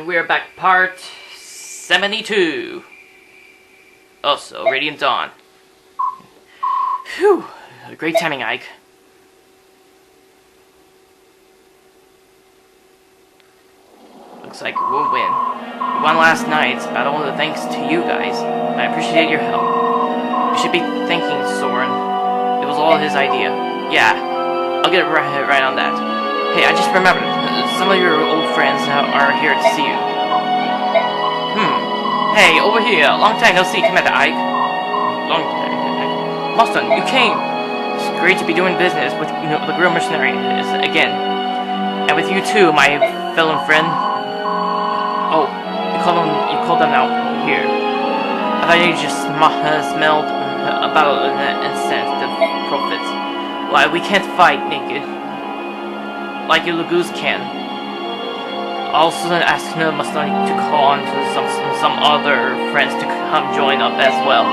And we're back, part 72. Also, Radiant Dawn. Phew, great timing, Ike. Looks like we'll win. We won last night's battle thanks to you guys. I appreciate your help. You should be thanking Soren. It was all his idea. Yeah, I'll get right on that. Hey, I just remembered. Some of your old friends are here to see you. Hey, over here. Long time no see. Come at the Ike. Long time. Mustang, you came. It's great to be doing business with the Grill Mercenary again. And with you too, my fellow friend. Oh, you called them out here. I thought you just smelled about incense, the prophets. Why, we can't fight naked. Like you Laguz can. Also ask Mustang to call on to some other friends to come join up as well.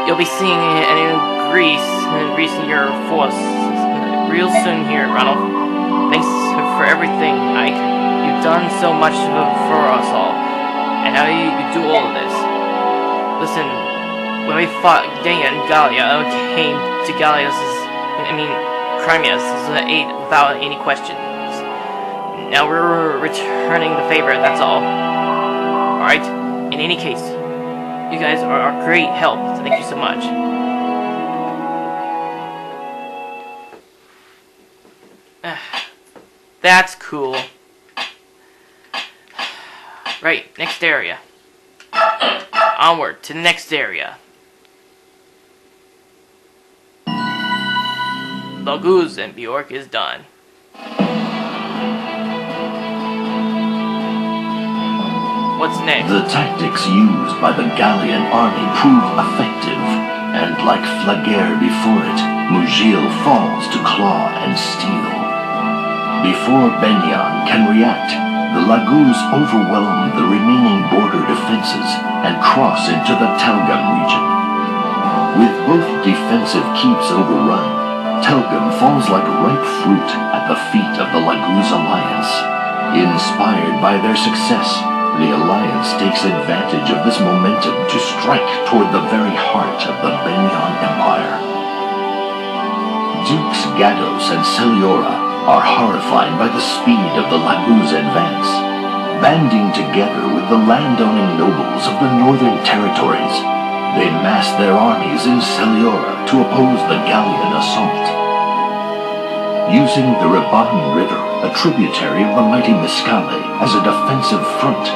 You'll be seeing Greece in your force real soon here, Ronald. Thanks for everything, Ike. You've done so much for us all, and now you do all of this. Listen, when we fought Begnion and Gallia, came to Crimea's aid without any questions. Now we're returning the favor, that's all. Alright? In any case, you guys are great help. Thank you so much. That's cool. Right, next area. Onward to the next area. Laguz and Bjork is done. What's next? The tactics used by the Gallian army prove effective, and like Flagere before it, Mugil falls to claw and steal. Before Begnion can react, the Laguz overwhelm the remaining border defenses and cross into the Telgum region. With both defensive keeps overrun, Telgum falls like ripe fruit at the feet of the Laguz alliance. Inspired by their success, the alliance takes advantage of this momentum to strike toward the very heart of the Begnion Empire. Dukes Gados and Celiora are horrified by the speed of the Laguz advance. Banding together with the landowning nobles of the northern territories, they mass their armies in Celiora to oppose the Gallian assault. Using the Ribadan River, a tributary of the mighty Miscale, as a defensive front,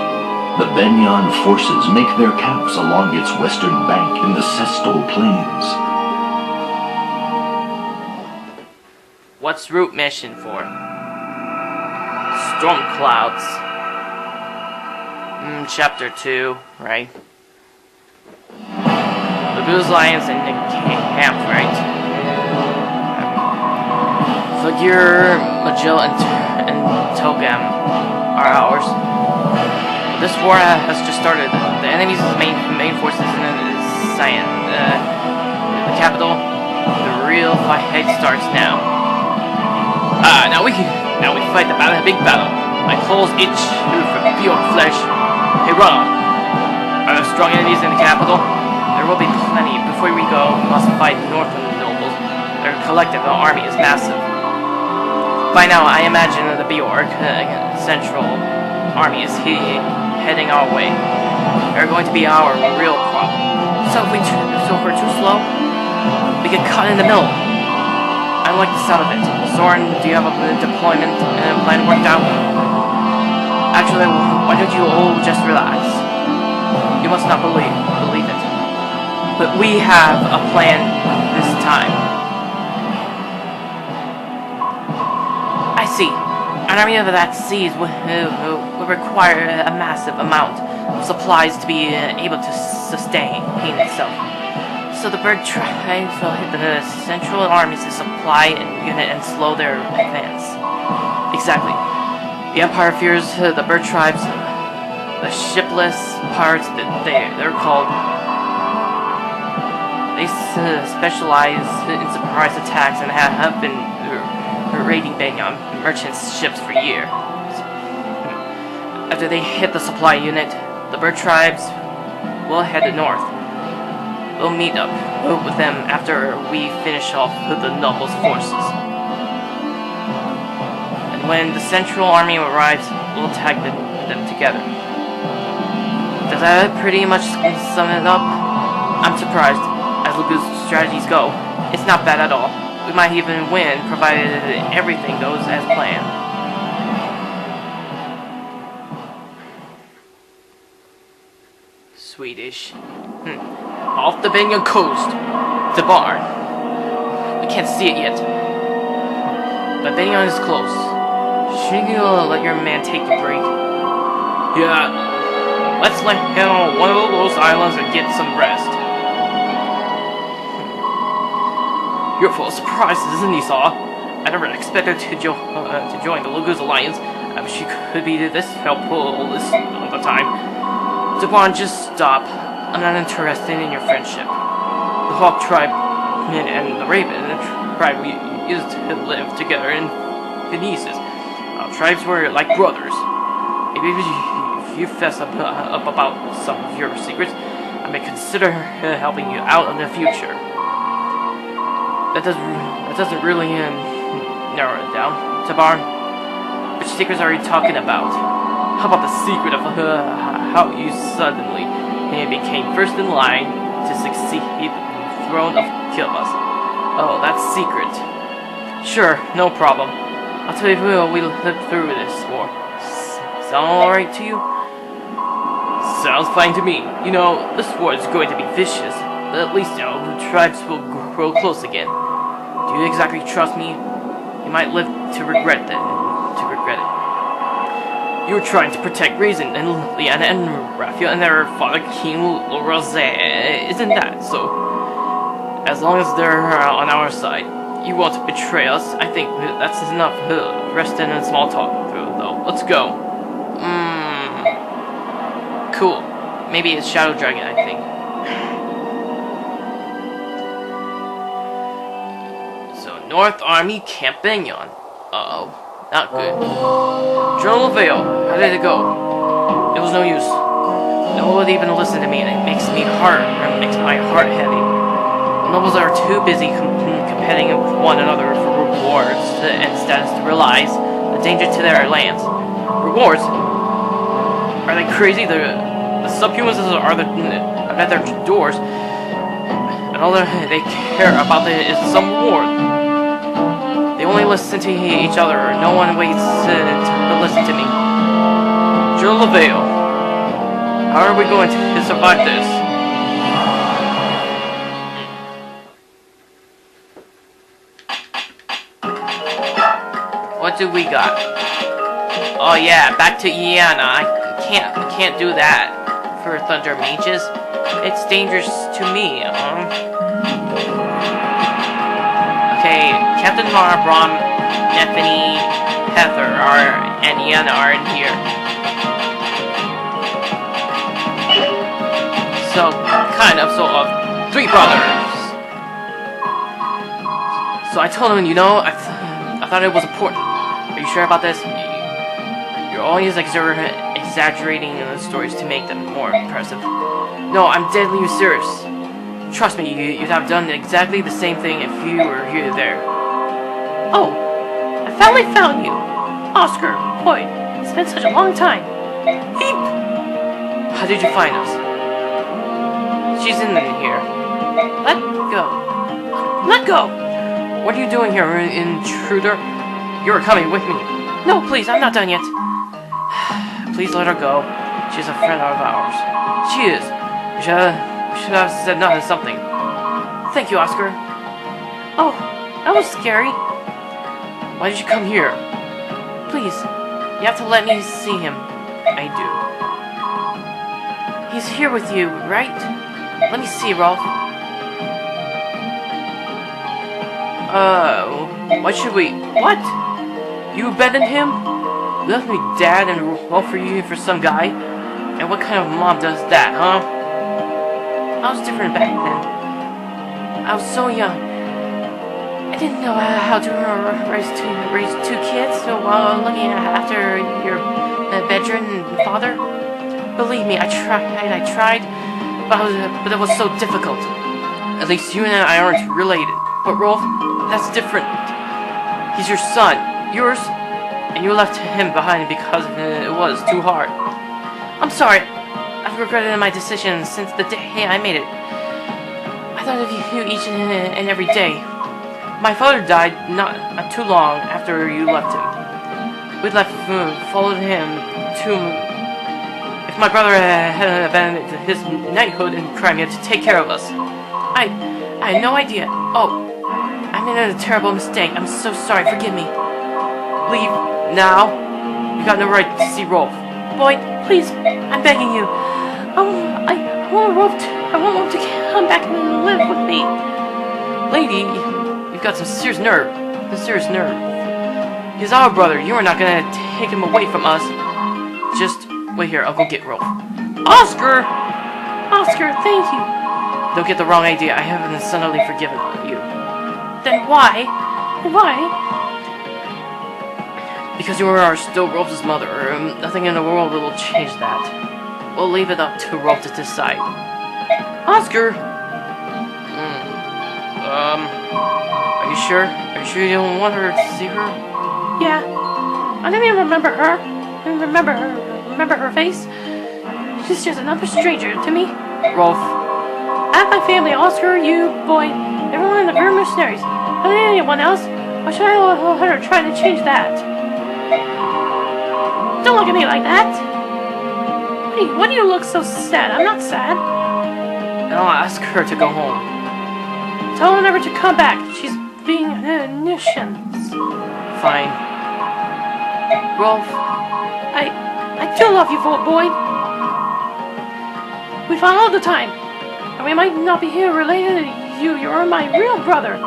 the Begnion forces make their camps along its western bank in the Sestol Plains. What's route mission for? Storm Clouds. Chapter 2, right? Laguz Lions in the camp, right? Flagere, Mugil, and Telgum are ours. This war has just started. The enemy's main forces in Cyan, the capital. The real fight starts now. Now we fight the big battle. My claws itch for pure flesh. Hey, Ronald, are there strong enemies in the capital? There will be plenty. Before we go, we must fight northern nobles. Their collective army is massive. By now, I imagine the Bjork Central Army is heading our way. They're going to be our real problem. So if we're too slow, we get caught in the middle. I like the sound of it. Soren, do you have a deployment plan worked out? Actually, why don't you all just relax? You must not believe it. But we have a plan this time. I see. An army of that size will require a massive amount of supplies to be able to sustain itself. So the bird tribes will hit the central armies to supply and unit and slow their advance. Exactly. The Empire fears the bird tribes, the shipless parts that they're called. They specialize in surprise attacks and have been raiding Begnion merchants' ships for years. After they hit the supply unit, the bird tribes will head north. We'll meet up with them after we finish off the Noble's forces. And when the Central Army arrives, we'll tag them together. Does that pretty much sum it up? I'm surprised. As Laguz's strategies go, it's not bad at all. We might even win, provided everything goes as planned. Swedish. Off the Begnion Coast. The barn. We can't see it yet. But Begnion is close. Shouldn't you let your man take a break? Yeah. Let's let him on one of those islands and get some rest. You're full of surprises, isn't he, Saw? I never expected to join the Laguz Alliance. I wish you could be this helpful all the time. Devon, just stop. I'm not interested in your friendship. The Hawk tribe and the Raven tribe we used to live together in Venices. Tribes were like brothers. Maybe if you fess up about some of your secrets, I may consider helping you out in the future. That doesn't really narrow it down. Tabar, which secrets are you talking about? How about the secret of how you suddenly became first in line to succeed the throne of Kilbas? Oh, that's secret. Sure, no problem. I'll tell you when we live through this war. Sound alright to you? Sounds fine to me. You know, this war is going to be vicious. But at least, the tribes will grow close again. Do you exactly trust me? You might live to regret it. You were trying to protect Raisin and Ilyana and Raphael and their father King Rose. Isn't that so? As long as they're on our side, you won't betray us. I think that's enough. Rest in small talk, though. Let's go. Cool. Maybe it's Shadow Dragon, I think. North Army Camp Begnion. Uh-oh. Not good. Journal of Vale. How did it go? It was no use. No one would even listen to me, and it makes my heart heavy. The nobles are too busy competing with one another for rewards and status to realize the danger to their lands. Rewards? Are they crazy? The subhumans are at their doors, and all they care about is some reward. They only listen to each other. No one waits to listen to me. Journal of Vale. How are we going to survive this? What do we got? Oh yeah, back to ilyana. I can't do that for Thunder Mages. It's dangerous to me. Okay, Captain Mara, Brom, Nephenee, Heather, and Ilyana are in here. So, kind of, sort of, 3 brothers. So I told him, I thought it was important. Are you sure about this? You're always exaggerating the stories to make them more impressive. No, I'm deadly serious. Trust me, you'd have done exactly the same thing if you were here there. Oh, I finally found you. Oscar, boy, it's been such a long time. Heap! How did you find us? She's in here. Let go. Let go! What are you doing here, intruder? You're coming with me. No, please, I'm not done yet. Please let her go. She's a friend of ours. She is. We should have said something. Thank you, Oscar. Oh, that was scary. Why did you come here? Please, you have to let me see him. I do. He's here with you, right? Let me see, Rolf. What should we... What? You abandoned him? You left me dad and Rolf for you for some guy? And what kind of mom does that, huh? I was different back then. I was so young. I didn't know how to raise two kids while looking after your bedridden father. Believe me, I tried, but it was so difficult. At least you and I aren't related. But Rolf, that's different. He's your son, yours, and you left him behind because it was too hard. I'm sorry. I've regretted my decision since the day I made it. I thought of you each and every day. My father died not too long after you left him. We followed him to... If my brother hadn't abandoned his knighthood in Crimea to take care of us, I had no idea. Oh, I made a terrible mistake. I'm so sorry. Forgive me. Leave now. You got no right to see Rolf. Boyd, please, I'm begging you. I want Rolf to come back and live with me. Lady, you've got some serious nerve. He's our brother. You are not gonna take him away from us. Just wait here. I'll go get Rolf. Oscar, thank you. Don't get the wrong idea. I haven't suddenly forgiven you. Then why? Because you are still Rolf's mother. Nothing in the world will change that. We'll leave it up to Rolf to decide. Oscar! Are you sure? Are you sure you don't want her to see her? Yeah. I don't even remember her. Remember her face? She's just another stranger to me. Rolf. I have my family, Oscar, you, Boyd, everyone in the Grim Mercenaries. I don't need anyone else. Why should I let her try to change that? Don't look at me like that. Why do you look so sad? I'm not sad. I'll ask her to go home. Tell her never to come back. She's being a nuisance. Fine. Rolf, I do love you, Boyd. We fought all the time. And we might not be here related to you. You're my real brother.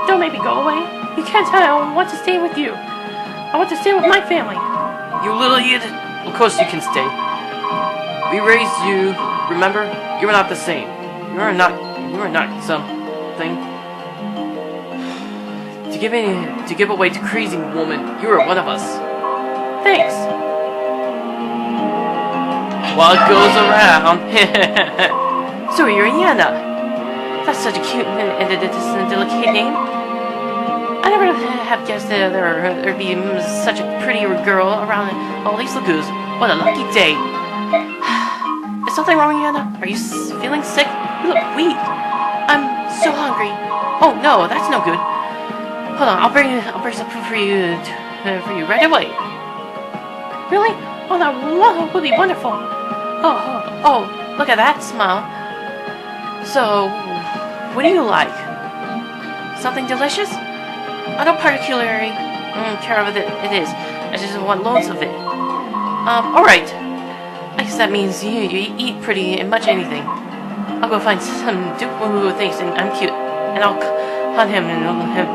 Don't make me go away. You can't tell I want to stay with you. I want to stay with my family. You little idiot. Of course you can stay. We raised you, remember? You were not the same. You were not something. To give away to crazy woman, you were one of us. Thanks. What goes around? So you're Ilyana. That's such a cute and delicate name. I never have guessed that there'd be such a pretty girl around all these Laguz. What a lucky day. Is something wrong, Ilyana? Are you feeling sick? You look weak. I'm so hungry. Oh no, that's no good. Hold on, I'll bring some food for you right away. Really? Oh, that would be wonderful. Oh, look at that smile. So, what do you like? Something delicious? I don't particularly care of it. It is. I just want loads of it. Alright. I guess that means you eat pretty much anything. I'll go find some dude who thinks I'm cute, and I'll hunt him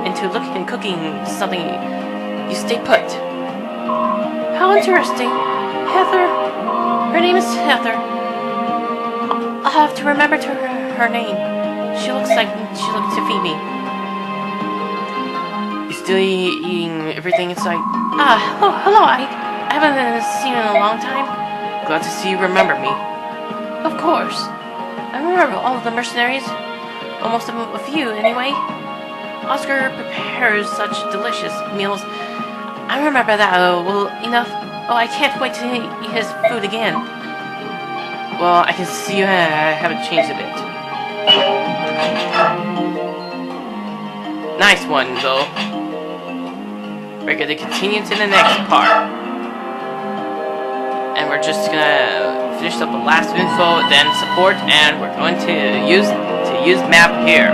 into looking and cooking something. You stay put. How interesting. Heather. Her name is Heather. I'll have to remember her name. She looks like she looked to feed me. You still eating everything in sight? Hello, Ike. I haven't seen you in a long time. Glad to see you remember me. Of course. I remember all of the mercenaries. Almost a few, anyway. Oscar prepares such delicious meals. I remember that well enough. Oh, I can't wait to eat his food again. Well, I can see you haven't changed a bit. Nice one, though. We're going to continue to the next part. And we're just gonna finish up the last info, then support, and we're going to use map here.